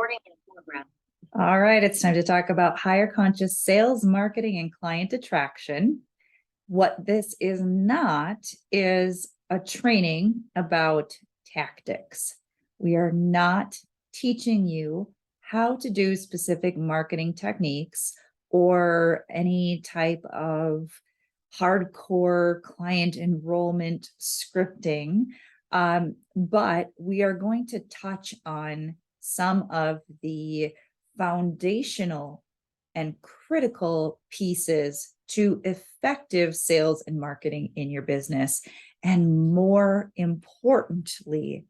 Recording in progress. All right, it's time to talk about higher conscious sales, marketing, and client attraction. What this is not is a training about tactics. We are not teaching you how to do specific marketing techniques or any type of hardcore client enrollment scripting, but we are going to touch on some of the foundational and critical pieces to effective sales and marketing in your business. And more importantly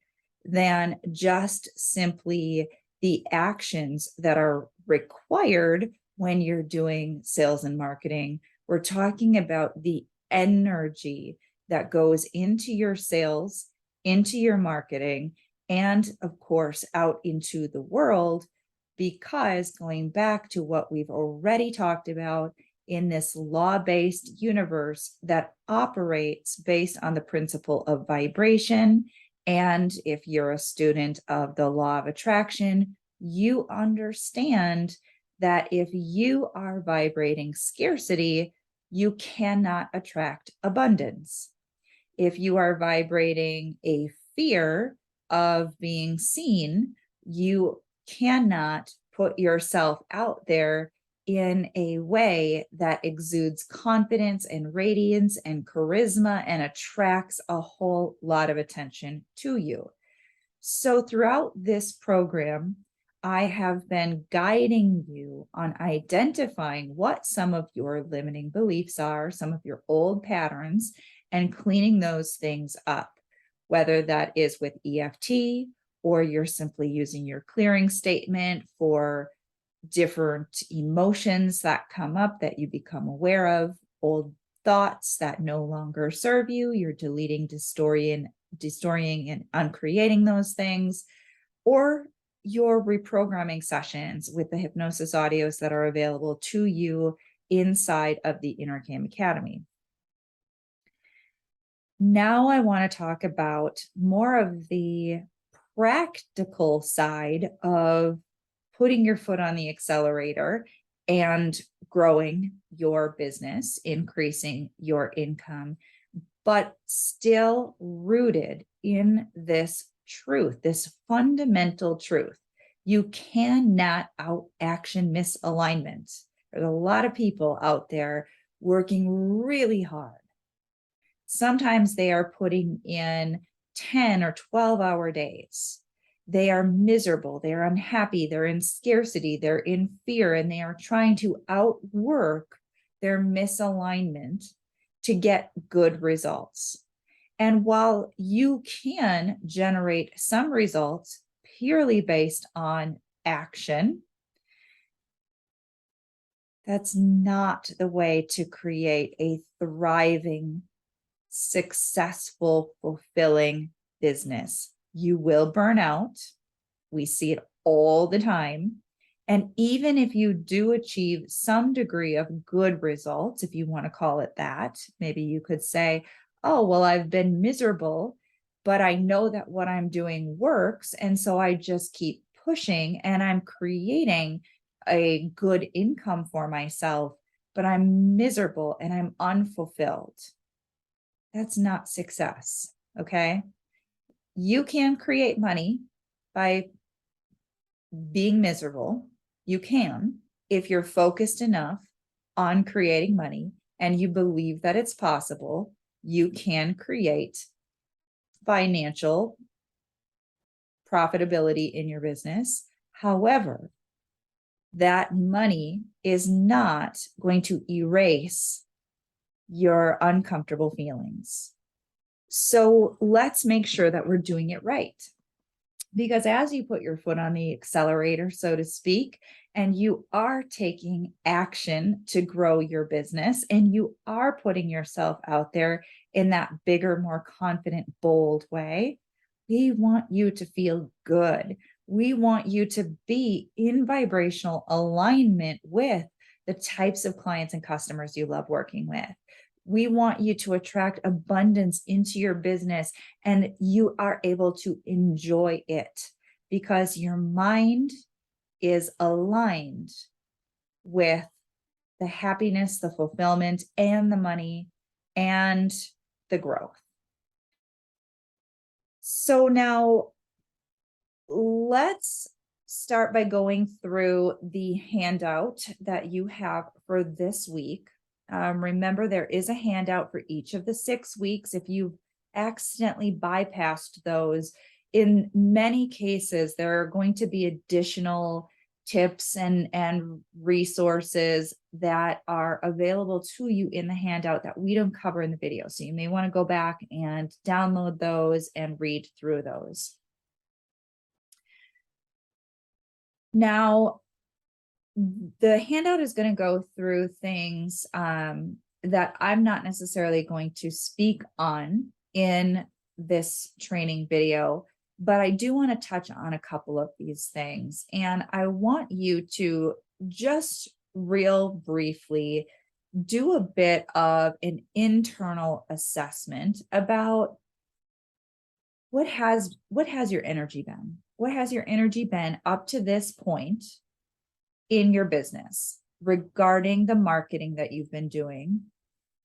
than just simply the actions that are required when you're doing sales and marketing, we're talking about the energy that goes into your sales, into your marketing, and of course, out into the world. Because going back to what we've already talked about in this law-based universe that operates based on the principle of vibration, and if you're a student of the law of attraction, you understand that if you are vibrating scarcity, you cannot attract abundance. If you are vibrating a fear of being seen, you cannot put yourself out there in a way that exudes confidence and radiance and charisma and attracts a whole lot of attention to you. So throughout this program, I have been guiding you on identifying what some of your limiting beliefs are, some of your old patterns, and cleaning those things up, whether that is with EFT, or you're simply using your clearing statement for different emotions that come up that you become aware of, old thoughts that no longer serve you, you're deleting, destroying, and uncreating those things, or your reprogramming sessions with the hypnosis audios that are available to you inside of the Inner Game Academy. Now I want to talk about more of the practical side of putting your foot on the accelerator and growing your business, increasing your income, but still rooted in this truth, this fundamental truth. You cannot out-action misalignment. There's a lot of people out there working really hard. Sometimes they are putting in 10 or 12-hour days. They are miserable, they're unhappy, they're in scarcity, they're in fear, and they are trying to outwork their misalignment to get good results. And while you can generate some results purely based on action, that's not the way to create a thriving, successful, fulfilling business. You will burn out. We see it all the time. And even if you do achieve some degree of good results, if you want to call it that, maybe you could say, oh, well, I've been miserable, but I know that what I'm doing works. And so I just keep pushing and I'm creating a good income for myself, but I'm miserable and I'm unfulfilled. That's not success, okay? You can create money by being miserable. You can, if you're focused enough on creating money and you believe that it's possible, you can create financial profitability in your business. However, that money is not going to erase your uncomfortable feelings. So let's make sure that we're doing it right. Because as you put your foot on the accelerator, so to speak, and you are taking action to grow your business, and you are putting yourself out there in that bigger, more confident, bold way, we want you to feel good. We want you to be in vibrational alignment with the types of clients and customers you love working with. We want you to attract abundance into your business and you are able to enjoy it because your mind is aligned with the happiness, the fulfillment, and the money and the growth. So now let's start by going through the handout that you have for this week. Remember, there is a handout for each of the 6 weeks. If you've accidentally bypassed those, in many cases, there are going to be additional tips and resources that are available to you in the handout that we don't cover in the video. So you may want to go back and download those and read through those. Now, the handout is going to go through things that I'm not necessarily going to speak on in this training video, but I do want to touch on a couple of these things. And I want you to just real briefly do a bit of an internal assessment about what has your energy been? What has your energy been up to this point in your business regarding the marketing that you've been doing?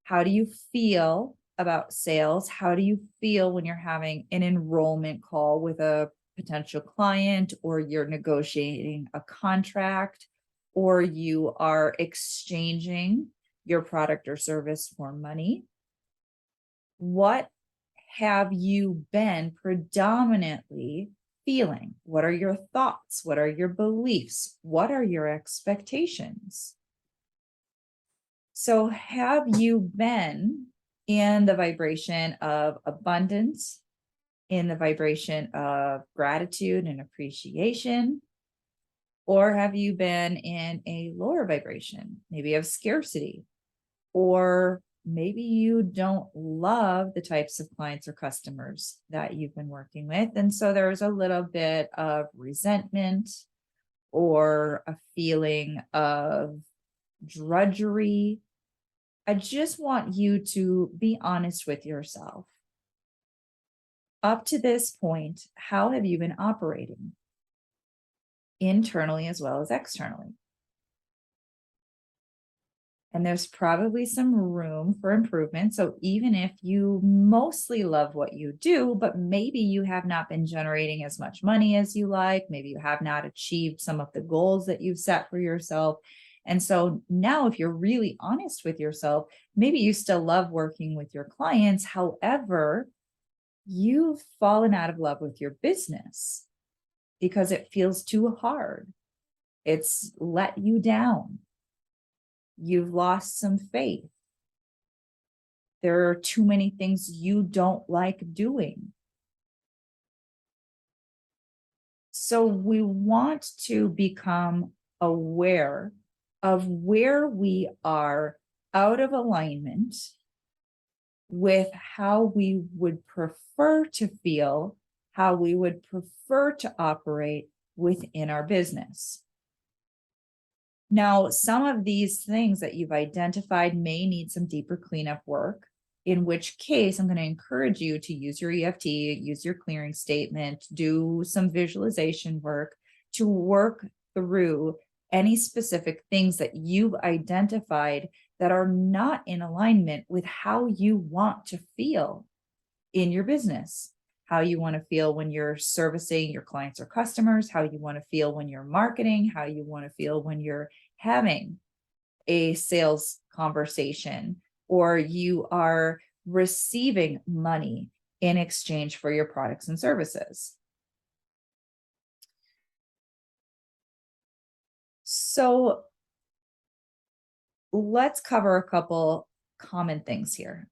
How do you feel about sales? How do you feel when you're having an enrollment call with a potential client, or you're negotiating a contract, or you are exchanging your product or service for money? What have you been predominantly feeling? What are your thoughts? What are your beliefs? What are your expectations? So have you been in the vibration of abundance, in the vibration of gratitude and appreciation? Or have you been in a lower vibration, maybe of scarcity? Or maybe you don't love the types of clients or customers that you've been working with. And so there's a little bit of resentment or a feeling of drudgery. I just want you to be honest with yourself. Up to this point, how have you been operating? Internally as well as externally. And there's probably some room for improvement. So even if you mostly love what you do, but maybe you have not been generating as much money as you like, maybe you have not achieved some of the goals that you've set for yourself. And so now, if you're really honest with yourself, maybe you still love working with your clients. However, you've fallen out of love with your business because it feels too hard. It's let you down. You've lost some faith. There are too many things you don't like doing. So we want to become aware of where we are out of alignment with how we would prefer to feel, how we would prefer to operate within our business. Now, some of these things that you've identified may need some deeper cleanup work, in which case I'm going to encourage you to use your EFT, use your clearing statement, do some visualization work to work through any specific things that you've identified that are not in alignment with how you want to feel in your business, how you want to feel when you're servicing your clients or customers, how you want to feel when you're marketing, how you want to feel when you're having a sales conversation, or you are receiving money in exchange for your products and services. So let's cover a couple common things here.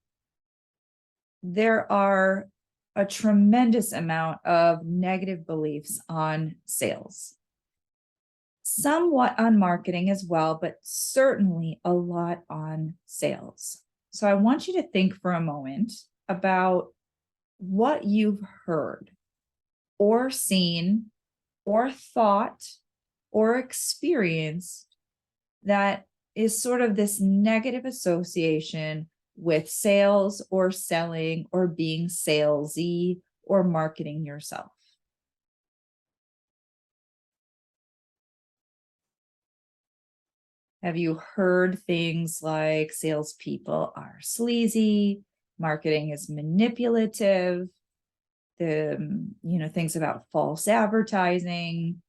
There are a tremendous amount of negative beliefs on sales, somewhat on marketing as well, but certainly a lot on sales. So I want you to think for a moment about what you've heard or seen or thought or experienced that is sort of this negative association with sales or selling or being salesy or marketing yourself. Have you heard things like salespeople are sleazy, marketing is manipulative, things about false advertising?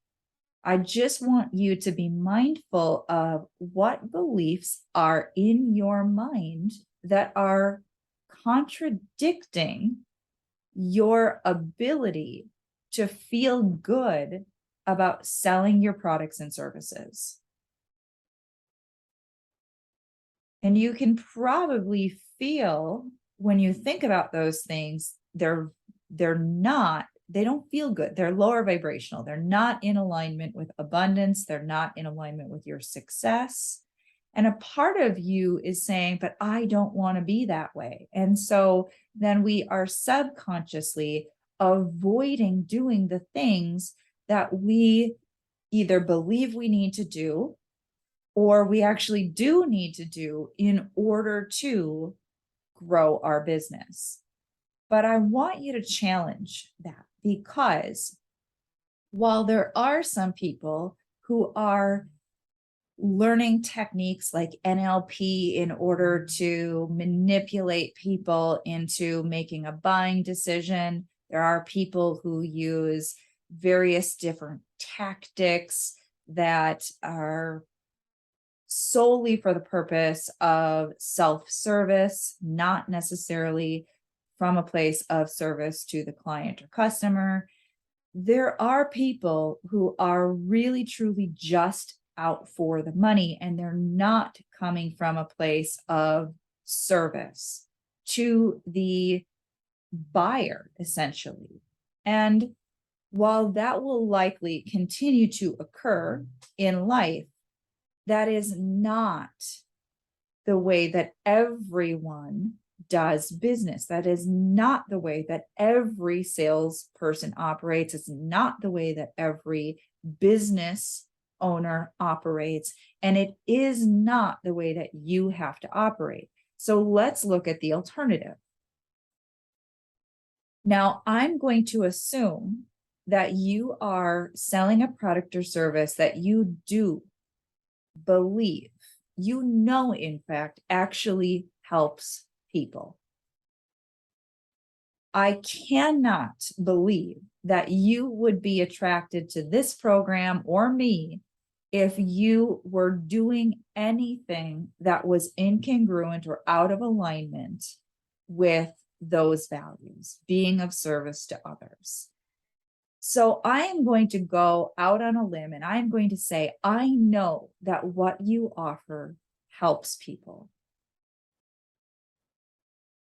I just want you to be mindful of what beliefs are in your mind that are contradicting your ability to feel good about selling your products and services. And you can probably feel when you think about those things, they don't feel good. They're lower vibrational. They're not in alignment with abundance. They're not in alignment with your success. And a part of you is saying, but I don't want to be that way. And so then we are subconsciously avoiding doing the things that we either believe we need to do or we actually do need to do in order to grow our business. But I want you to challenge that, because while there are some people who are learning techniques like NLP in order to manipulate people into making a buying decision, there are people who use various different tactics that are solely for the purpose of self-service, not necessarily from a place of service to the client or customer. There are people who are really truly just out for the money, and they're not coming from a place of service to the buyer, essentially. And while that will likely continue to occur in life, that is not the way that everyone does business. That is not the way that every salesperson operates. It's not the way that every business owner operates. And it is not the way that you have to operate. So let's look at the alternative. Now, I'm going to assume that you are selling a product or service that you do believe, in fact, actually helps people. I cannot believe that you would be attracted to this program or me if you were doing anything that was incongruent or out of alignment with those values, being of service to others. So I am going to go out on a limb and I'm going to say, I know that what you offer helps people.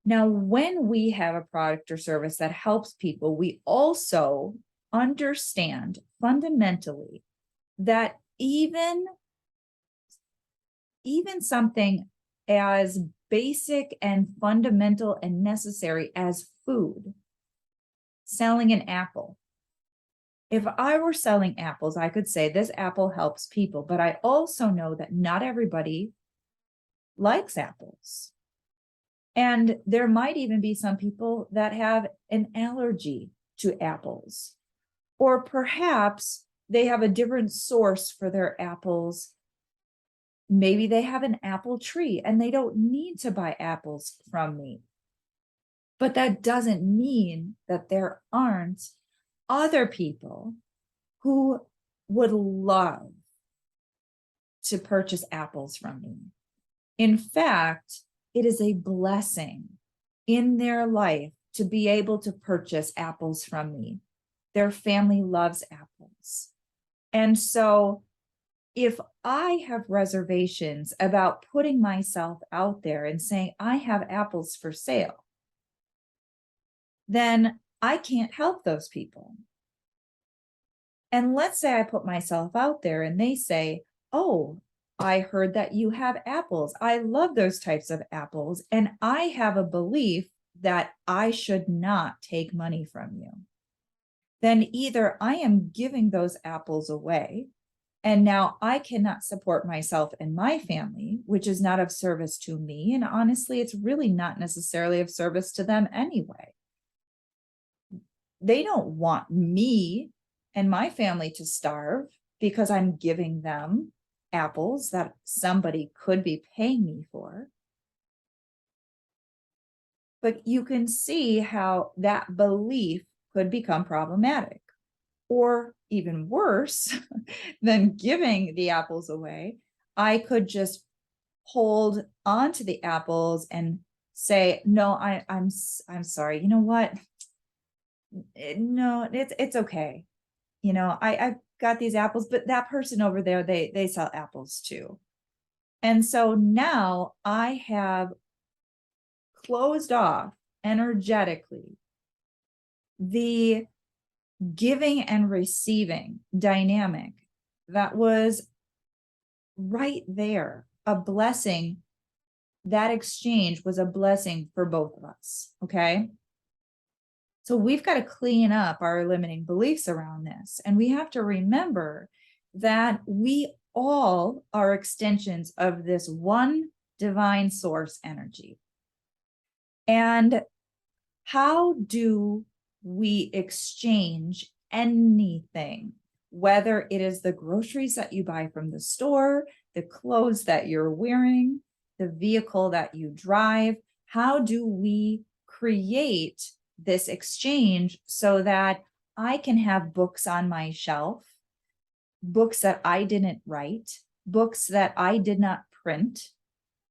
Now, when we have a product or service that helps people, we also understand fundamentally that even something as basic and fundamental and necessary as food, selling an apple. If I were selling apples, I could say this apple helps people, but I also know that not everybody likes apples. And there might even be some people that have an allergy to apples, or perhaps they have a different source for their apples. Maybe they have an apple tree and they don't need to buy apples from me. But that doesn't mean that there aren't other people who would love to purchase apples from me. In fact, it is a blessing in their life to be able to purchase apples from me. Their family loves apples. And so if I have reservations about putting myself out there and saying, I have apples for sale, then I can't help those people. And let's say I put myself out there and they say, oh, I heard that you have apples. I love those types of apples. And I have a belief that I should not take money from you. Then either I am giving those apples away, and now I cannot support myself and my family, which is not of service to me. And honestly, it's really not necessarily of service to them anyway. They don't want me and my family to starve because I'm giving them apples that somebody could be paying me for. But you can see how that belief could become problematic, or even worse than giving the apples away. I could just hold on to the apples and say, no, I'm sorry. You know what? No, it's okay. I've got these apples, but that person over there, they sell apples too. And so now I have closed off energetically the giving and receiving dynamic that was right there, a blessing. That exchange was a blessing for both of us. Okay. So we've got to clean up our limiting beliefs around this. And we have to remember that we all are extensions of this one divine source energy. And how do we exchange anything, whether it is the groceries that you buy from the store, the clothes that you're wearing, the vehicle that you drive? How do we create this exchange so that I can have books on my shelf, books that I didn't write, books that I did not print,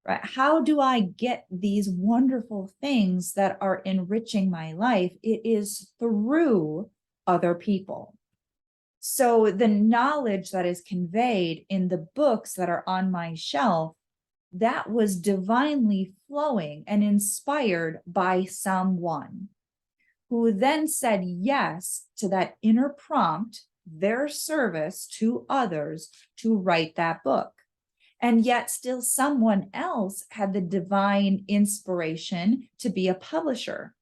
right? How do I get these wonderful things that are enriching my life? It is through other people. So the knowledge that is conveyed in the books that are on my shelf, that was divinely flowing and inspired by someone who then said yes to that inner prompt, their service to others, to write that book. And yet still someone else had the divine inspiration to be a publisher.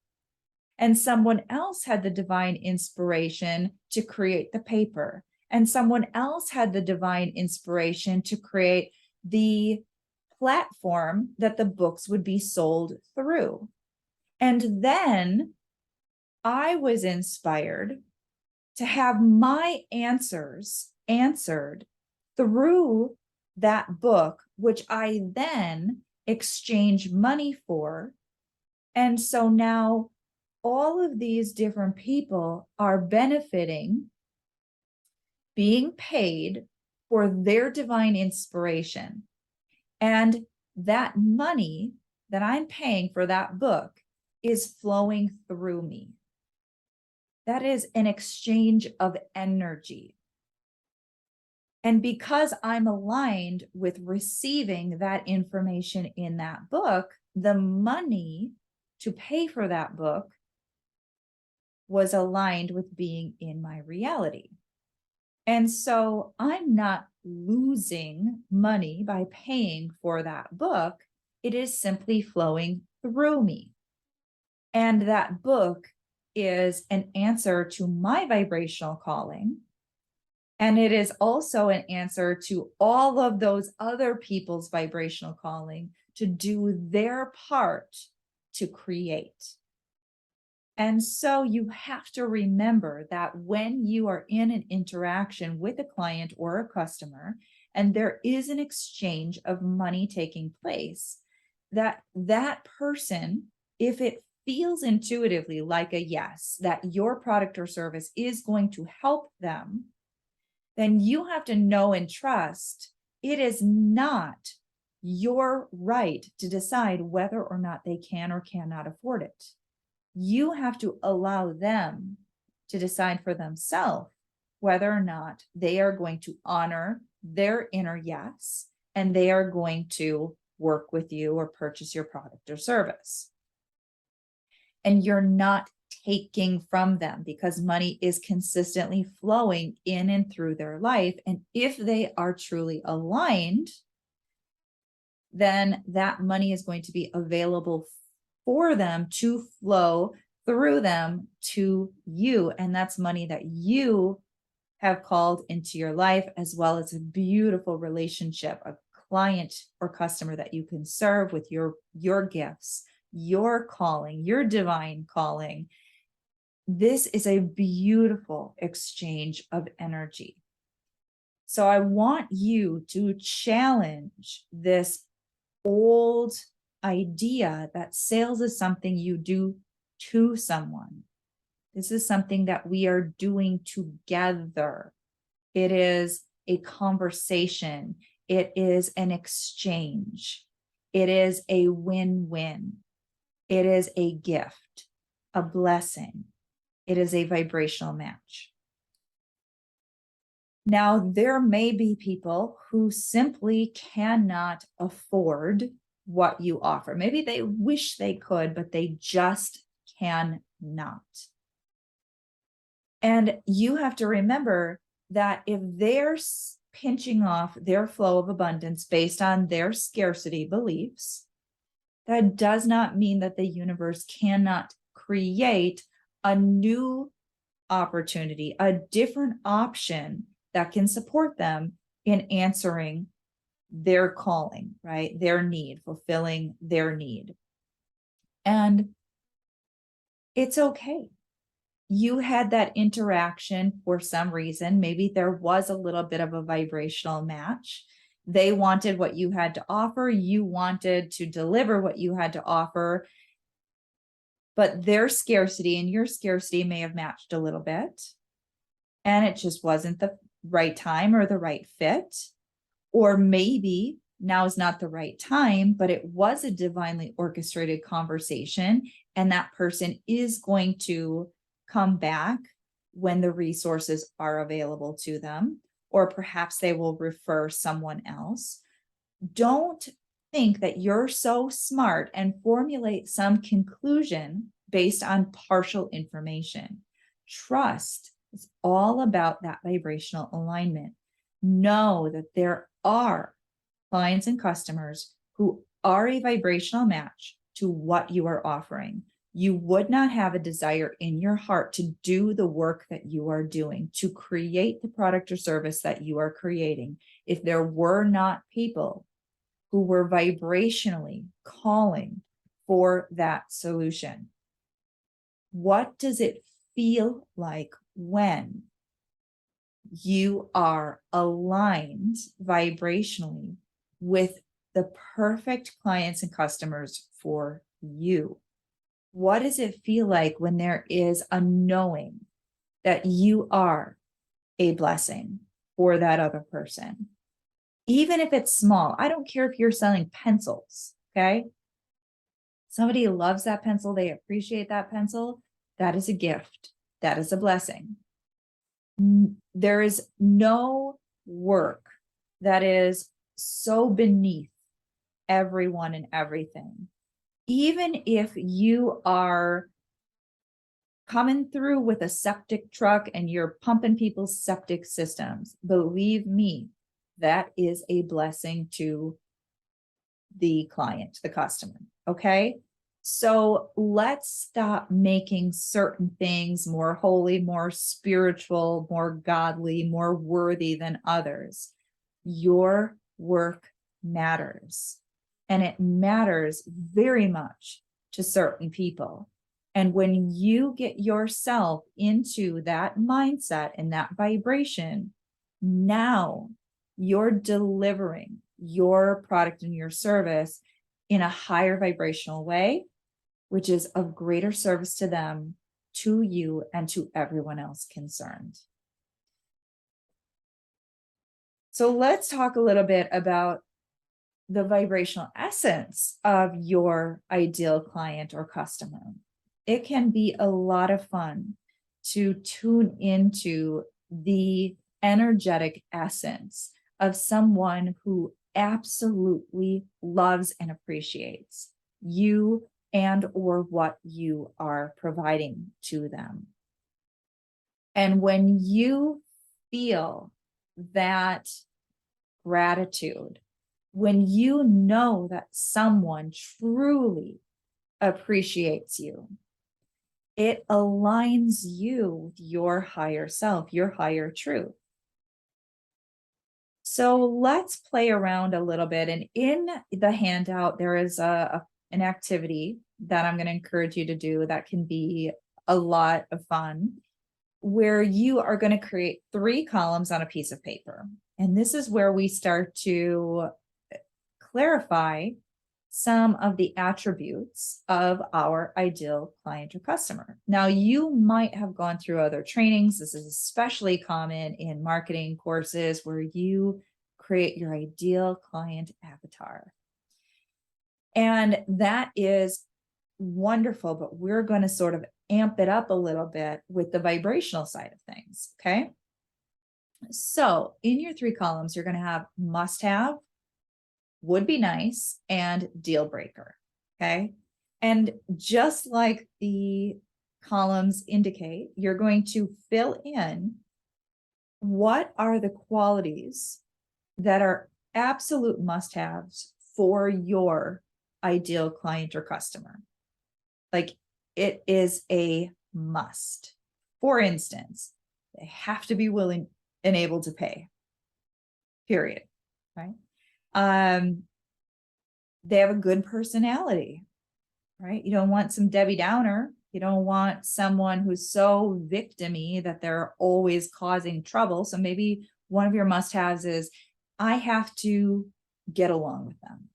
And someone else had the divine inspiration to create the paper. And someone else had the divine inspiration to create the platform that the books would be sold through. And then I was inspired to have my answers answered through that book, which I then exchange money for. And so now all of these different people are benefiting, being paid for their divine inspiration. And that money that I'm paying for that book is flowing through me. That is an exchange of energy. And because I'm aligned with receiving that information in that book, the money to pay for that book was aligned with being in my reality. And so I'm not losing money by paying for that book. It is simply flowing through me. And that book is an answer to my vibrational calling. And it is also an answer to all of those other people's vibrational calling to do their part to create. And so you have to remember that when you are in an interaction with a client or a customer, and there is an exchange of money taking place, that person, if it feels intuitively like a yes, that your product or service is going to help them, then you have to know and trust it is not your right to decide whether or not they can or cannot afford it. You have to allow them to decide for themselves whether or not they are going to honor their inner yes, and they are going to work with you or purchase your product or service. And you're not taking from them, because money is consistently flowing in and through their life. And if they are truly aligned, then that money is going to be available for them to flow through them to you. And that's money that you have called into your life, as well as a beautiful relationship, a client or customer that you can serve with your gifts, your calling, your divine calling. This is a beautiful exchange of energy. So I want you to challenge this old idea that sales is something you do to someone. This is something that we are doing together. It is a conversation. It is an exchange. It is a win-win. It is a gift, a blessing. It is a vibrational match. Now, there may be people who simply cannot afford what you offer. Maybe they wish they could, but they just cannot. And you have to remember that if they're pinching off their flow of abundance based on their scarcity beliefs, that does not mean that the universe cannot create a new opportunity, a different option that can support them in answering their calling, right? Their need, fulfilling their need. And it's okay. You had that interaction for some reason. Maybe there was a little bit of a vibrational match. They wanted what you had to offer. You wanted to deliver what you had to offer. But their scarcity and your scarcity may have matched a little bit. And it just wasn't the right time or the right fit. Or maybe now is not the right time, but it was a divinely orchestrated conversation. And that person is going to come back when the resources are available to them, or perhaps they will refer someone else. Don't think that you're so smart and formulate some conclusion based on partial information. Trust is all about that vibrational alignment. Know that there are clients and customers who are a vibrational match to what you are offering. You would not have a desire in your heart to do the work that you are doing, to create the product or service that you are creating, if there were not people who were vibrationally calling for that solution. What does it feel like when you are aligned vibrationally with the perfect clients and customers for you? What does it feel like when there is a knowing that you are a blessing for that other person? Even if it's small, I don't care if you're selling pencils, okay? Somebody loves that pencil, they appreciate that pencil. That is a gift. That is a blessing. There is no work that is so beneath everyone and everything. Even if you are coming through with a septic truck and you're pumping people's septic systems, believe me, that is a blessing to the client, the customer. Okay. So let's stop making certain things more holy, more spiritual, more godly, more worthy than others. Your work matters, and it matters very much to certain people. And when you get yourself into that mindset and that vibration, now you're delivering your product and your service in a higher vibrational way, which is of greater service to them, to you, and to everyone else concerned. So let's talk a little bit about the vibrational essence of your ideal client or customer. It can be a lot of fun to tune into the energetic essence of someone who absolutely loves and appreciates you and or what you are providing to them. And when you feel that gratitude, when you know that someone truly appreciates you, it aligns you with your higher self, your higher truth. So let's play around a little bit. And in the handout, there is an activity that I'm going to encourage you to do that can be a lot of fun. where you are going to create 3 columns on a piece of paper. And this is where we start to clarify some of the attributes of our ideal client or customer. Now, you might have gone through other trainings. This is especially common in marketing courses where you create your ideal client avatar. And that is wonderful, but we're going to sort of amp it up a little bit with the vibrational side of things. Okay. So in your 3 columns, you're going to have must have, would be nice, and deal breaker. Okay. And just like the columns indicate, you're going to fill in what are the qualities that are absolute must haves for your ideal client or customer. Like it is a must. For instance, they have to be willing and able to pay, period. Right. They have a good personality, right? You don't want some Debbie Downer. You don't want someone who's so victim-y that they're always causing trouble. So maybe one of your must-haves is, I have to get along with them.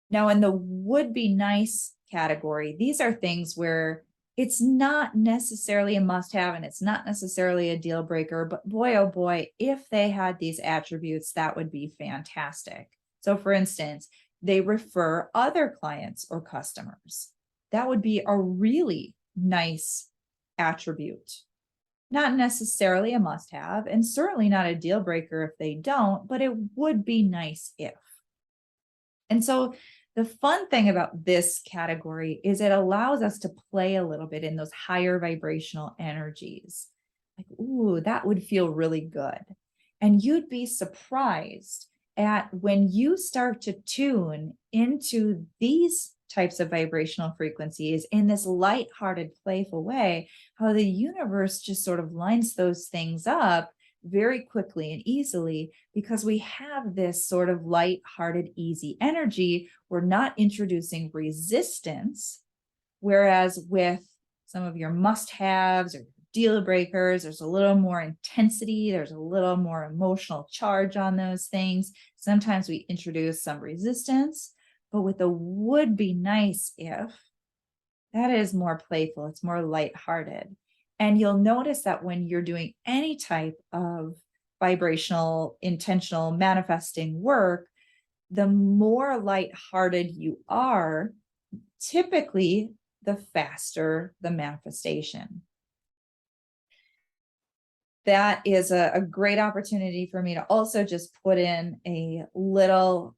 Now, in the would be nice category, these are things where it's not necessarily a must-have and it's not necessarily a deal breaker, but boy, oh boy, if they had these attributes, that would be fantastic. So for instance, they refer other clients or customers. That would be a really nice attribute. Not necessarily a must-have and certainly not a deal breaker if they don't, but it would be nice if. And so the fun thing about this category is it allows us to play a little bit in those higher vibrational energies. Like, ooh, that would feel really good. And you'd be surprised at when you start to tune into these types of vibrational frequencies in this lighthearted, playful way, how the universe just sort of lines those things up very quickly and easily because we have this sort of light-hearted, easy energy. We're not introducing resistance. Whereas with some of your must-haves or deal breakers, there's a little more intensity. There's a little more emotional charge on those things. Sometimes we introduce some resistance, but with the would be nice if, that is more playful. It's more lighthearted. And you'll notice that when you're doing any type of vibrational, intentional manifesting work, the more lighthearted you are, typically the faster the manifestation. That is a great opportunity for me to also just put in a little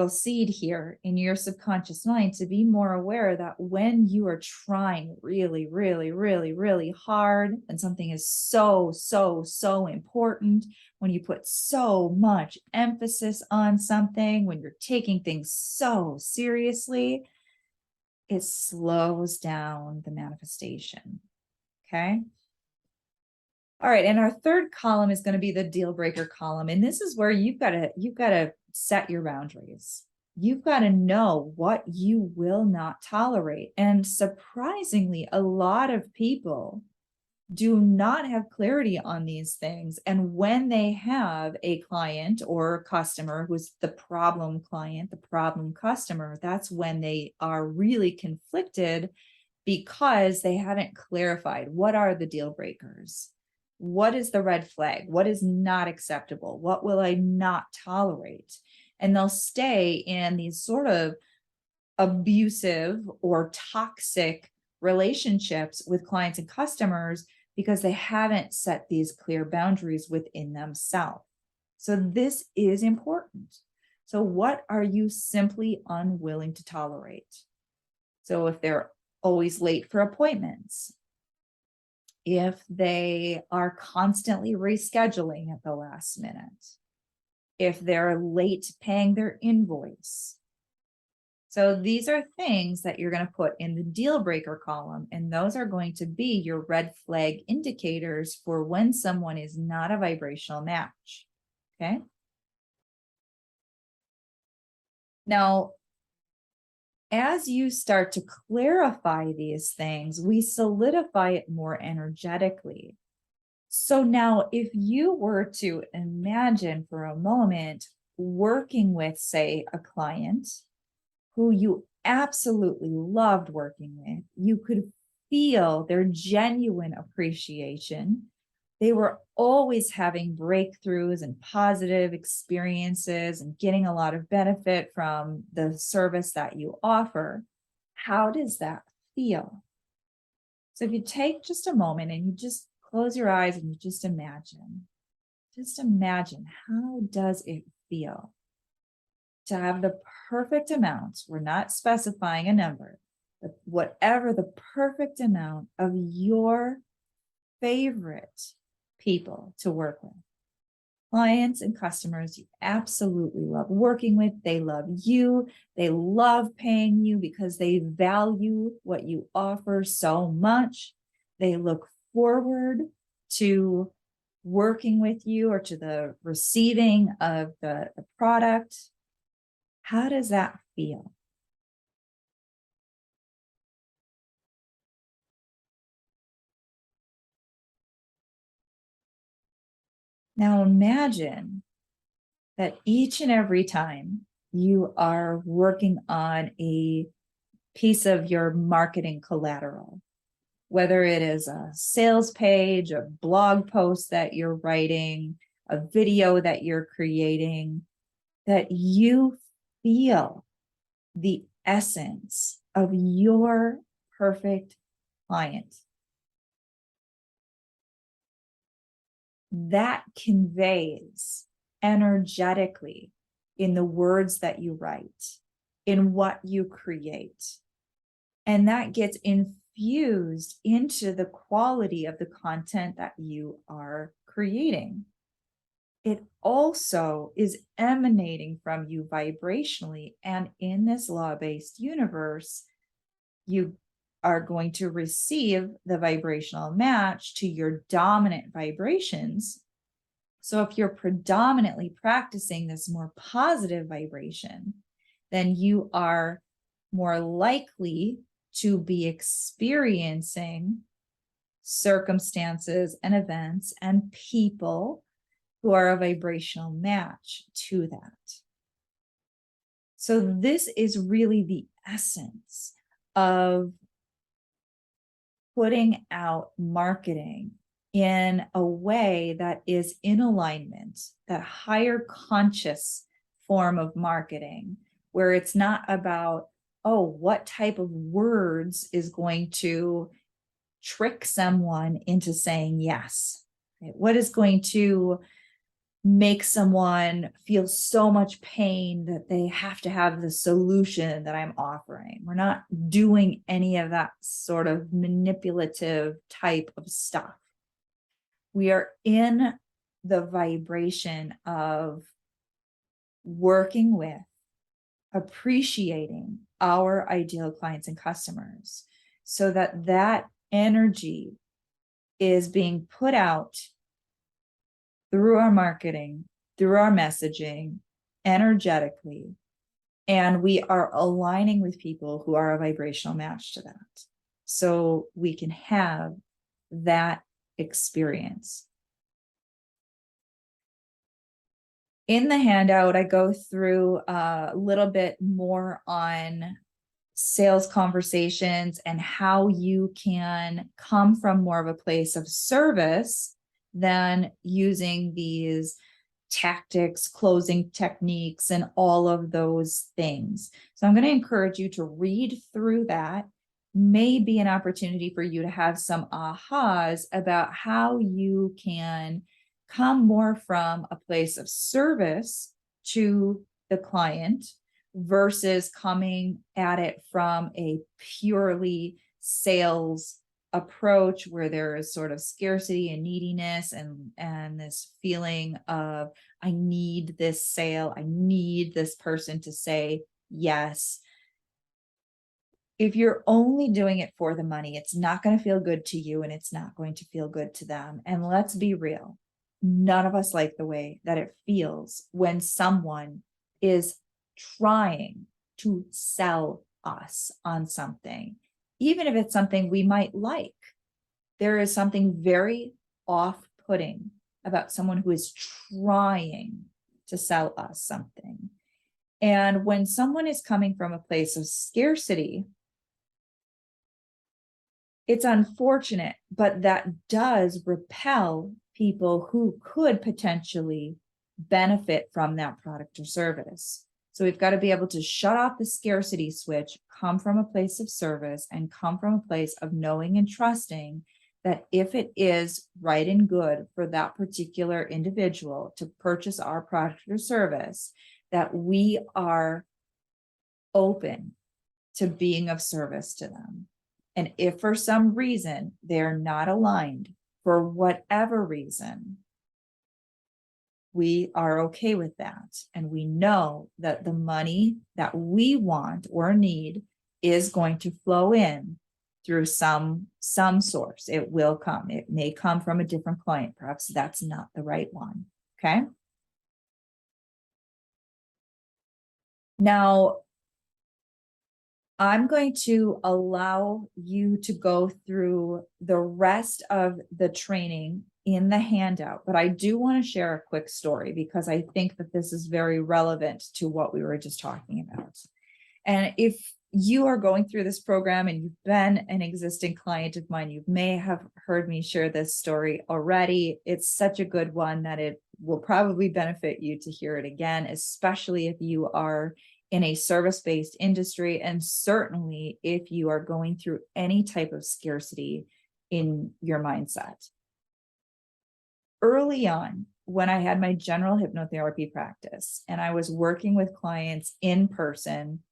seed here in your subconscious mind to be more aware that when you are trying really, really, really, really hard and something is so, so, so important, when you put so much emphasis on something, when you're taking things so seriously, it slows down the manifestation. Okay. All right. And our 3rd column is going to be the deal breaker column. And this is where you've got to set your boundaries. You've got to know what you will not tolerate. And surprisingly, a lot of people do not have clarity on these things. And when they have a client or customer who's the problem client, the problem customer, that's when they are really conflicted because they haven't clarified what are the deal breakers. What is the red flag? What is not acceptable? What will I not tolerate? And they'll stay in these sort of abusive or toxic relationships with clients and customers because they haven't set these clear boundaries within themselves. So this is important. So what are you simply unwilling to tolerate? So if they're always late for appointments, if they are constantly rescheduling at the last minute, if they're late paying their invoice. So these are things that you're going to put in the deal breaker column, and those are going to be your red flag indicators for when someone is not a vibrational match. Okay. Now, As you start to clarify these things, we solidify it more energetically. So now, if you were to imagine for a moment working with, say, a client who you absolutely loved working with, you could feel their genuine appreciation. They were always having breakthroughs and positive experiences and getting a lot of benefit from the service that you offer. How does that feel? So if you take just a moment and you just close your eyes and you just imagine how does it feel to have the perfect amount? We're not specifying a number, but whatever the perfect amount of your favorite people to work with, clients and customers you absolutely love working with. They love you. They love paying you because they value what you offer so much. They look forward to working with you or to the receiving of the product. How does that feel? Now imagine that each and every time you are working on a piece of your marketing collateral, whether it is a sales page, a blog post that you're writing, a video that you're creating, that you feel the essence of your perfect client. That conveys energetically in the words that you write, in what you create. And that gets infused into the quality of the content that you are creating. It also is emanating from you vibrationally. And in this law-based universe, you are going to receive the vibrational match to your dominant vibrations. So if you're predominantly practicing this more positive vibration, then you are more likely to be experiencing circumstances and events and people who are a vibrational match to that. So this is really the essence of putting out marketing in a way that is in alignment, that higher conscious form of marketing, where it's not about, oh, what type of words is going to trick someone into saying yes? Right? What is going to make someone feel so much pain that they have to have the solution that I'm offering? We're not doing any of that sort of manipulative type of stuff. We are in the vibration of working with, appreciating our ideal clients and customers so that that energy is being put out through our marketing, through our messaging, energetically, and we are aligning with people who are a vibrational match to that. So we can have that experience. In the handout, I go through a little bit more on sales conversations and how you can come from more of a place of service than using these tactics, closing techniques, and all of those things. So I'm going to encourage you to read through that. May be an opportunity for you to have some ahas about how you can come more from a place of service to the client versus coming at it from a purely sales approach where there is sort of scarcity and neediness and this feeling of, I need this sale, I need this person to say yes. If you're only doing it for the money, it's not going to feel good to you and it's not going to feel good to them. And let's be real, none of us like the way that it feels when someone is trying to sell us on something, even if it's something we might like. There is something very off-putting about someone who is trying to sell us something. And when someone is coming from a place of scarcity, it's unfortunate, but that does repel people who could potentially benefit from that product or service. So we've got to be able to shut off the scarcity switch, come from a place of service, and come from a place of knowing and trusting that if it is right and good for that particular individual to purchase our product or service, that we are open to being of service to them. And if for some reason they're not aligned, for whatever reason, we are okay with that. And we know that the money that we want or need is going to flow in through some source. It will come. It may come from a different client. Perhaps that's not the right one. Okay. Now, I'm going to allow you to go through the rest of the training in the handout, but I do want to share a quick story because I think that this is very relevant to what we were just talking about. And if you are going through this program and you've been an existing client of mine, you may have heard me share this story already. It's such a good one that it will probably benefit you to hear it again, especially if you are in a service-based industry, and certainly if you are going through any type of scarcity in your mindset. Early on, when I had my general hypnotherapy practice and I was working with clients in person,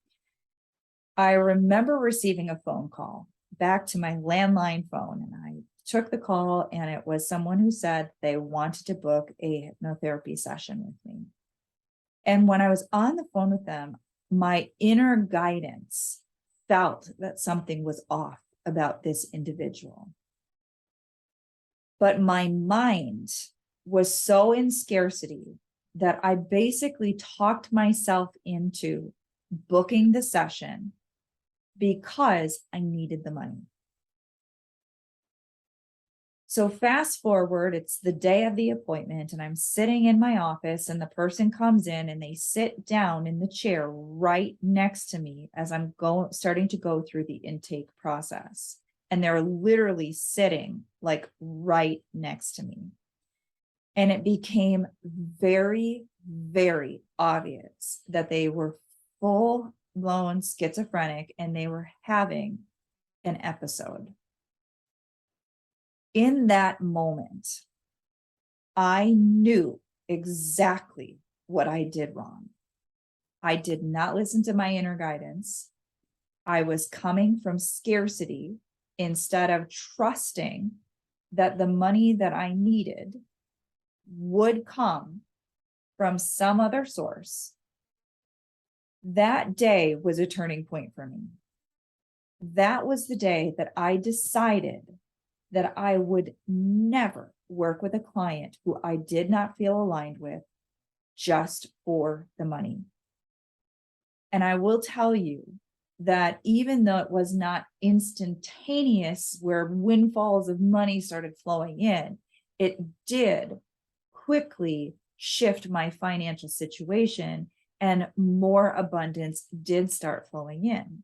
I remember receiving a phone call back to my landline phone, and I took the call, and it was someone who said they wanted to book a hypnotherapy session with me. And when I was on the phone with them, my inner guidance felt that something was off about this individual. But my mind was so in scarcity that I basically talked myself into booking the session because I needed the money. So fast forward, it's the day of the appointment and I'm sitting in my office and the person comes in and they sit down in the chair right next to me as I'm starting to go through the intake process. And they're literally sitting like right next to me. And it became very, very obvious that they were full-blown schizophrenic and they were having an episode. In that moment, I knew exactly what I did wrong. I did not listen to my inner guidance. I was coming from scarcity instead of trusting that the money that I needed would come from some other source. That day was a turning point for me. That was the day that I decided that I would never work with a client who I did not feel aligned with just for the money. And I will tell you that even though it was not instantaneous where windfalls of money started flowing in, it did quickly shift my financial situation and more abundance did start flowing in.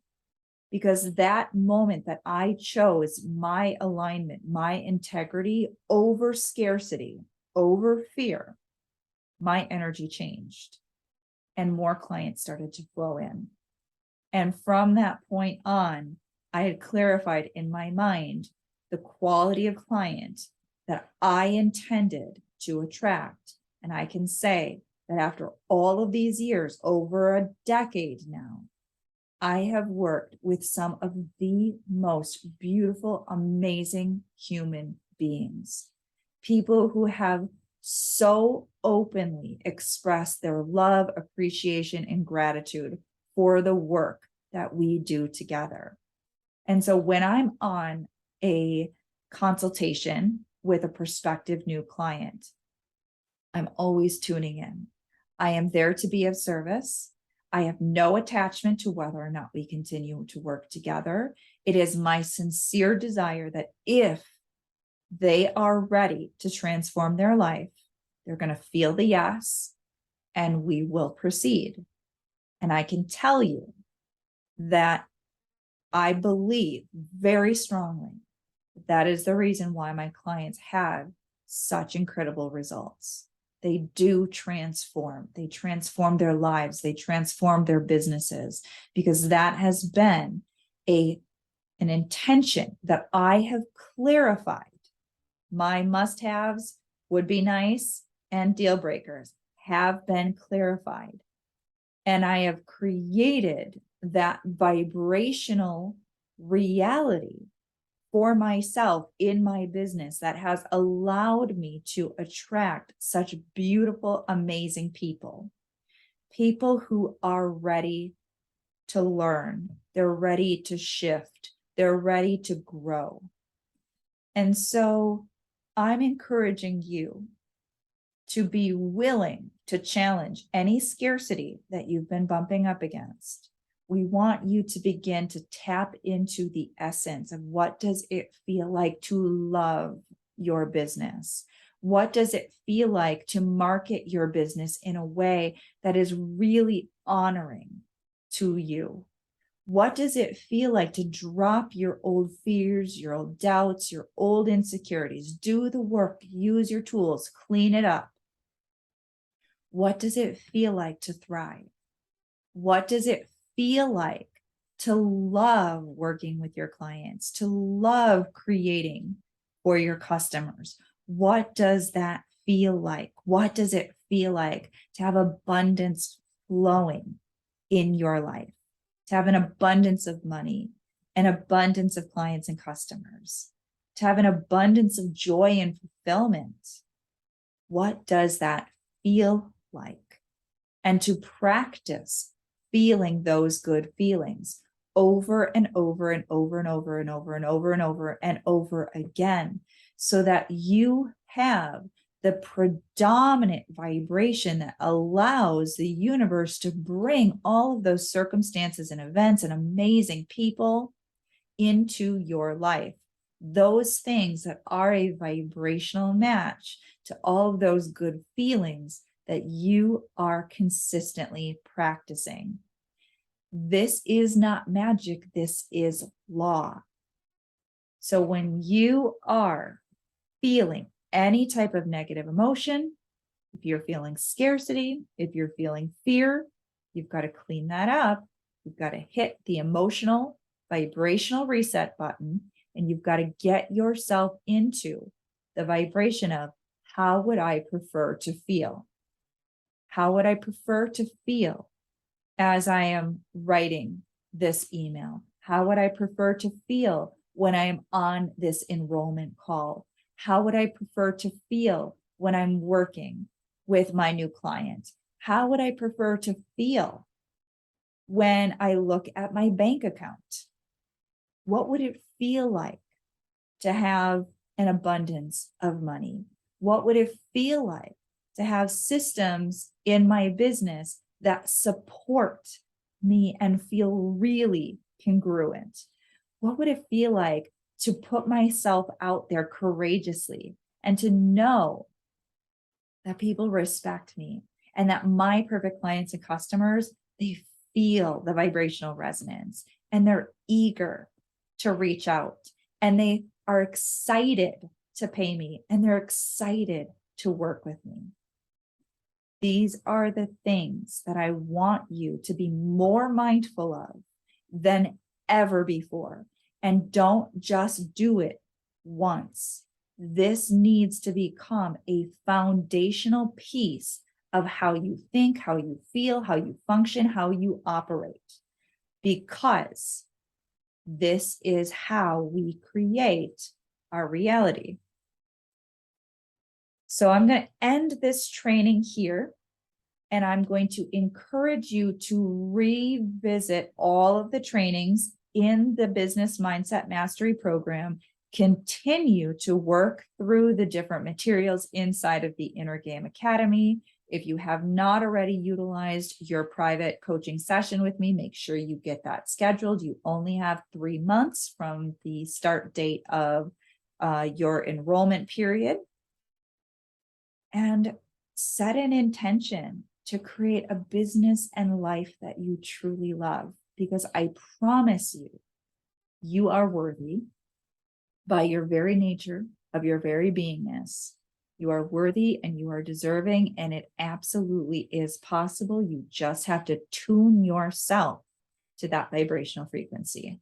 Because that moment that I chose my alignment, my integrity over scarcity, over fear, my energy changed and more clients started to flow in. And from that point on, I had clarified in my mind the quality of client that I intended to attract. And I can say that after all of these years, over a decade now, I have worked with some of the most beautiful, amazing human beings, people who have so openly expressed their love, appreciation, and gratitude for the work that we do together. And so when I'm on a consultation with a prospective new client, I'm always tuning in. I am there to be of service. I have no attachment to whether or not we continue to work together. It is my sincere desire that if they are ready to transform their life, they're going to feel the yes, and we will proceed. And I can tell you that I believe very strongly that is the reason why my clients have such incredible results. They do transform. They transform their lives. They transform their businesses, because that has been an intention that I have clarified. My must-haves, would be nice, and deal breakers have been clarified. And I have created that vibrational reality for myself in my business that has allowed me to attract such beautiful, amazing people. People who are ready to learn, they're ready to shift, they're ready to grow. And so I'm encouraging you to be willing to challenge any scarcity that you've been bumping up against. We want you to begin to tap into the essence of what does it feel like to love your business? What does it feel like to market your business in a way that is really honoring to you? What does it feel like to drop your old fears, your old doubts, your old insecurities? Do the work, use your tools, clean it up. What does it feel like to thrive? What does it feel like to love working with your clients, to love creating for your customers? What does that feel like? What does it feel like to have abundance flowing in your life, to have an abundance of money, an abundance of clients and customers, to have an abundance of joy and fulfillment? What does that feel like? And to practice feeling those good feelings over and over and over and over and over and over and over and over again, so that you have the predominant vibration that allows the universe to bring all of those circumstances and events and amazing people into your life. Those things that are a vibrational match to all of those good feelings that you are consistently practicing. This is not magic. This is law. So when you are feeling any type of negative emotion, if you're feeling scarcity, if you're feeling fear, you've got to clean that up. You've got to hit the emotional, vibrational reset button, and you've got to get yourself into the vibration of, how would I prefer to feel? How would I prefer to feel as I am writing this email? How would I prefer to feel when I am on this enrollment call? How would I prefer to feel when I'm working with my new client? How would I prefer to feel when I look at my bank account? What would it feel like to have an abundance of money? What would it feel like to have systems in my business that support me and feel really congruent? What would it feel like to put myself out there courageously and to know that people respect me and that my perfect clients and customers, they feel the vibrational resonance and they're eager to reach out and they are excited to pay me and they're excited to work with me? These are the things that I want you to be more mindful of than ever before. And don't just do it once. This needs to become a foundational piece of how you think, how you feel, how you function, how you operate, because this is how we create our reality. So I'm going to end this training here, and I'm going to encourage you to revisit all of the trainings in the Business Mindset Mastery program continue to work through the different materials inside of the Inner Game Academy. If you have not already utilized your private coaching session with me, make sure you get that scheduled. You only have 3 months from the start date of your enrollment period. And set an intention to create a business and life that you truly love, because I promise you, you are worthy by your very nature of your very beingness. You are worthy and you are deserving, and it absolutely is possible. You just have to tune yourself to that vibrational frequency.